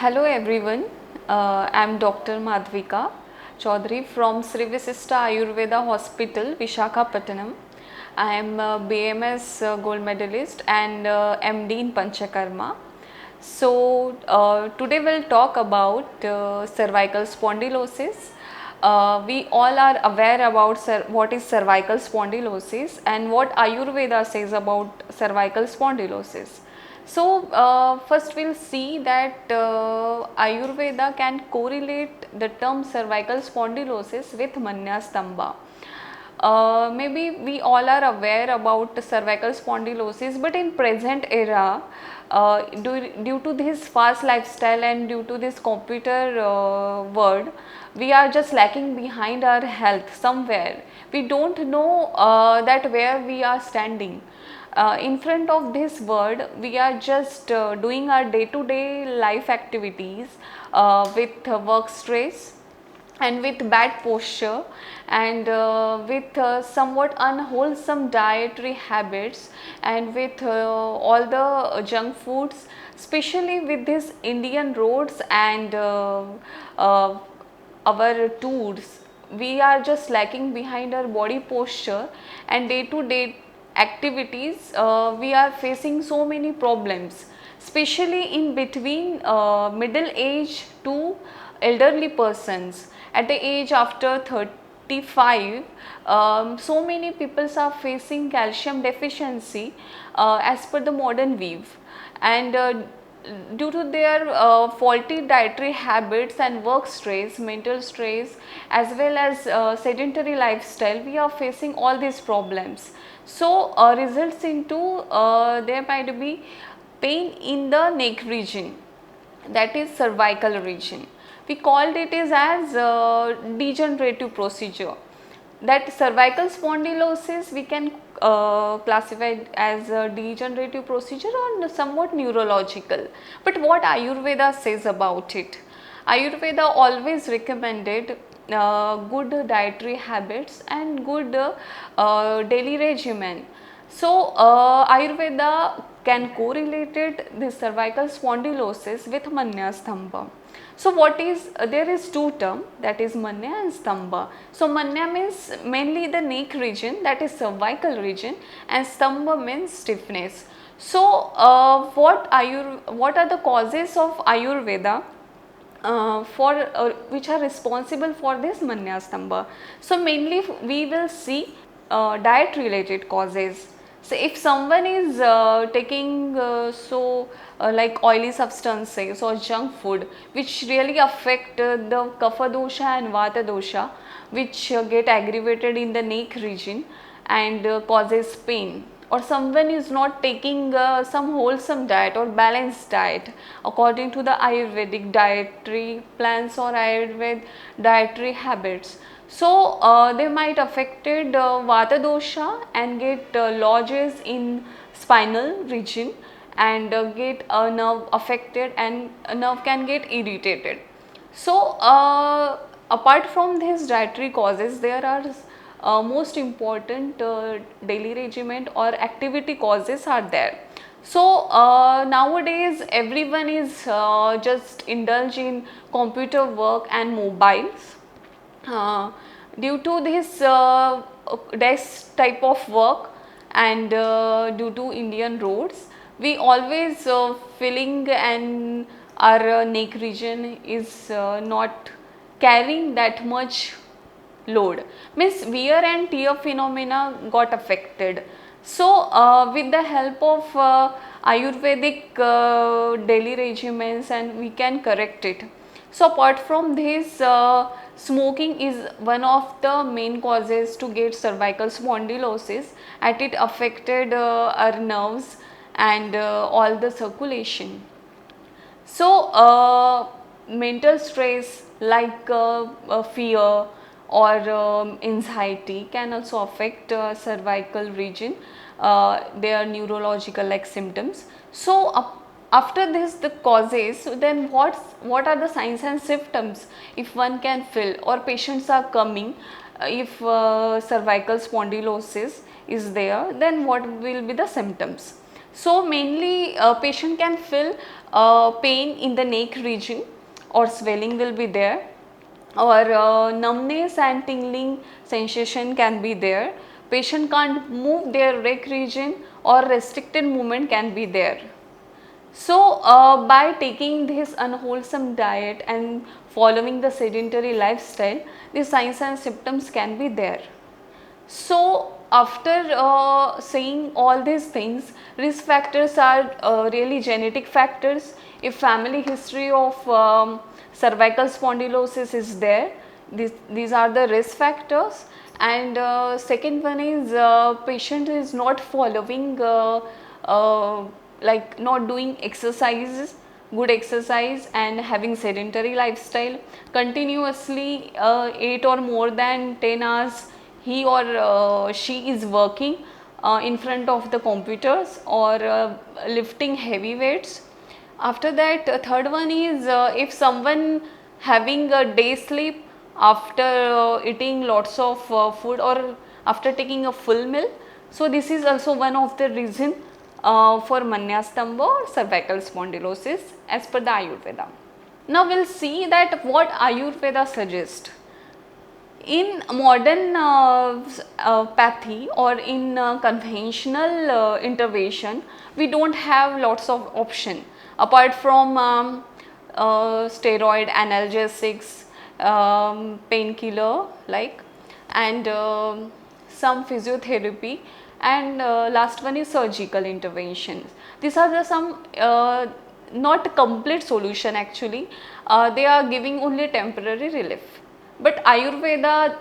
Hello everyone, I am Dr. Madhvika Chaudhary from Sri Visista Ayurveda Hospital, Visakhapatnam. I am a BMS gold medalist and MD in Panchakarma. So today we'll talk about cervical spondylosis. We all are aware about what is cervical spondylosis and what Ayurveda says about cervical spondylosis. So first we'll see that Ayurveda can correlate the term cervical spondylosis with Manya Stambha. Maybe we all are aware about cervical spondylosis, but in present era, due to this fast lifestyle and due to this computer world, we are just lacking behind our health somewhere. We don't know that where we are standing. In front of this world, we are just doing our day-to-day life activities with work stress and with bad posture and with somewhat unwholesome dietary habits and with all the junk foods, especially with these Indian roads and uh, our tours. We are just lacking behind our body posture and day to day activities. We are facing so many problems, especially in between middle age to elderly persons. At the age after 35, so many people are facing calcium deficiency as per the modern weave, and due to their faulty dietary habits and work stress, mental stress, as well as sedentary lifestyle, we are facing all these problems. So results into there might be pain in the neck region, that is cervical region. We called it as degenerative procedure. That cervical spondylosis we can classify it as a degenerative procedure or somewhat neurological. But what Ayurveda says about it? Ayurveda always recommended good dietary habits and good daily regimen. So Ayurveda can correlate the cervical spondylosis with Manya Stambha. So what is, there is two term, that is Manya and Stambha. So Manya means mainly the neck region, that is cervical region, and Stambha means stiffness. So what are the causes of Ayurveda which are responsible for this Manya Stambha? So mainly we will see diet related causes. So if someone is taking like oily substances or junk food which really affect the kapha dosha and vata dosha, which get aggravated in the neck region and causes pain, or someone is not taking some wholesome diet or balanced diet according to the Ayurvedic dietary plans or Ayurvedic dietary habits. So they might affected vata dosha and get lodges in spinal region and get a nerve affected and a nerve can get irritated. So apart from these dietary causes, there are most important daily regimen or activity causes are there. So nowadays everyone is just indulge in computer work and mobiles. uh, Due to this desk type of work and due to Indian roads, we always feeling and our neck region is not carrying that much load, means wear and tear phenomena got affected. So with the help of Ayurvedic daily regimens, and we can correct it. So apart from this, smoking is one of the main causes to get cervical spondylosis, and it affected our nerves and all the circulation. So mental stress like fear or anxiety can also affect cervical region. They are neurological like symptoms. So after this the causes, then what are the signs and symptoms if one can feel, or patients are coming if cervical spondylosis is there, then what will be the symptoms? So mainly patient can feel pain in the neck region, or swelling will be there, or numbness and tingling sensation can be there. Patient can't move their neck region, or restricted movement can be there. So, by taking this unwholesome diet and following the sedentary lifestyle, the signs and symptoms can be there. So, after saying all these things, risk factors are really genetic factors. If family history of cervical spondylosis is there, these are the risk factors. And second one is patient is not following uh, like not doing exercises, good exercise, and having sedentary lifestyle continuously 8 or more than 10 hours he or she is working in front of the computers, or lifting heavy weights. After that, third one is if someone having a day sleep after eating lots of food, or after taking a full meal. So, this is also one of the reason for Manyastamba or cervical spondylosis as per the Ayurveda. Now, we will see that what Ayurveda suggests. In modern pathy, or in conventional intervention, we don't have lots of option apart from steroid, analgesics, painkiller like, and some physiotherapy, and last one is surgical interventions. These are the some not complete solution actually, they are giving only temporary relief. But Ayurveda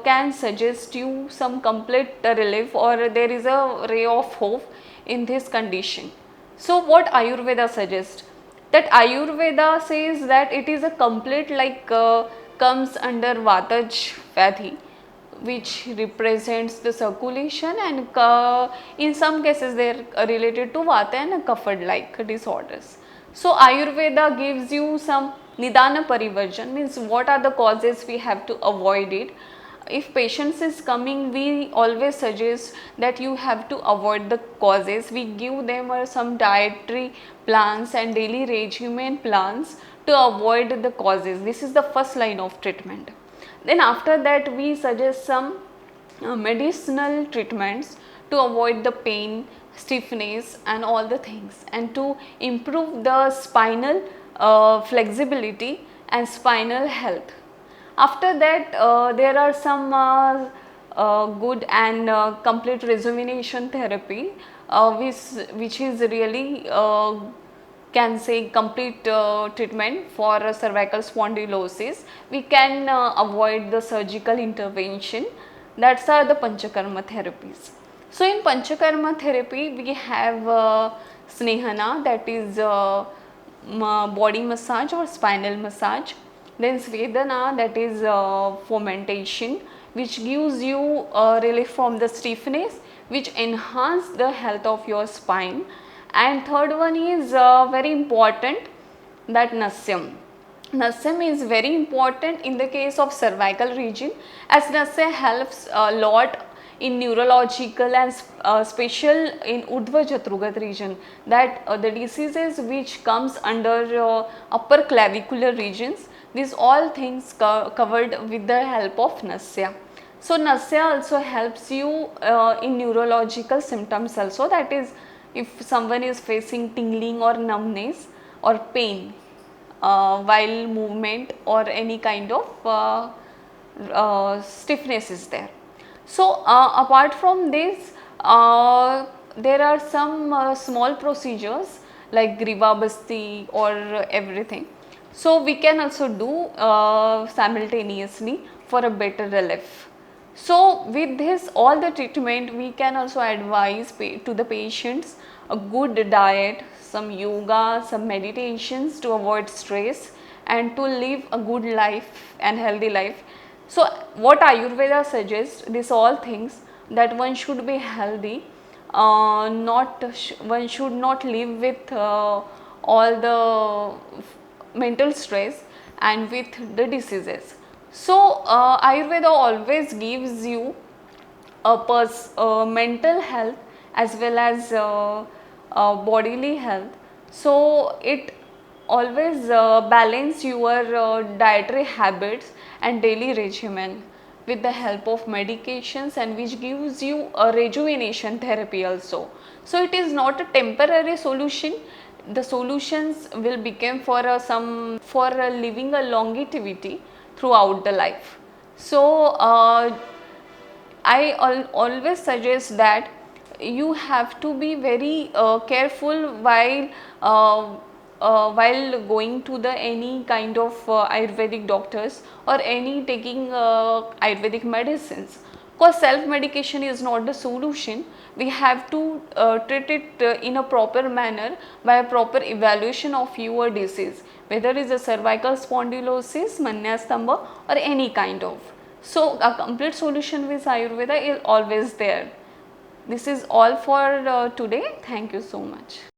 can suggest you some complete relief, or there is a ray of hope in this condition. So, what Ayurveda suggests? That Ayurveda says that it is a complete, like comes under Vataj Vyadhi, which represents the circulation, and in some cases they are related to Vata and Kapha like disorders. So, Ayurveda gives you some Nidana Parivarjan, means what are the causes we have to avoid it. If patients is coming, we always suggest that you have to avoid the causes. We give them some dietary plans and daily regimen plans to avoid the causes. This is the first line of treatment. Then after that, we suggest some medicinal treatments to avoid the pain, stiffness and all the things, and to improve the spinal flexibility and spinal health. After that, there are some good and complete rejuvenation therapy, which is really can say complete treatment for cervical spondylosis. We can avoid the surgical intervention. That's are the Panchakarma therapies. So, in Panchakarma therapy, we have Snehana, that is body massage or spinal massage. Then Svedana, that is fomentation, which gives you relief from the stiffness, which enhance the health of your spine. And third one is very important, that Nasyam. Nasyam is very important in the case of cervical region, as Nasyam helps a lot in neurological and special in Urdhva Jatrugat region, that the diseases which comes under upper clavicular regions, these all things covered with the help of Nasya. So, Nasya also helps you in neurological symptoms also, that is if someone is facing tingling or numbness or pain while movement, or any kind of stiffness is there. So, apart from this, there are some small procedures like Griva Basti or everything. So, we can also do simultaneously for a better relief. So, with this all the treatment, we can also advise to the patients a good diet, some yoga, some meditations to avoid stress and to live a good life and healthy life. So, what Ayurveda suggests, these all things, that one should be healthy, one should not live with all the mental stress and with the diseases. So, Ayurveda always gives you a mental health as well as bodily health. So it always balance your dietary habits and daily regimen with the help of medications, and which gives you a rejuvenation therapy also. So it is not a temporary solution. The solutions will become for living a longevity throughout the life. So I always suggest that you have to be very careful while going to the any kind of Ayurvedic doctors or any taking Ayurvedic medicines, because self medication is not the solution. We have to treat it in a proper manner by a proper evaluation of your disease, whether it is a cervical spondylosis, Manyastamba, or any kind of. So a complete solution with Ayurveda is always there. This is all for today. Thank you so much.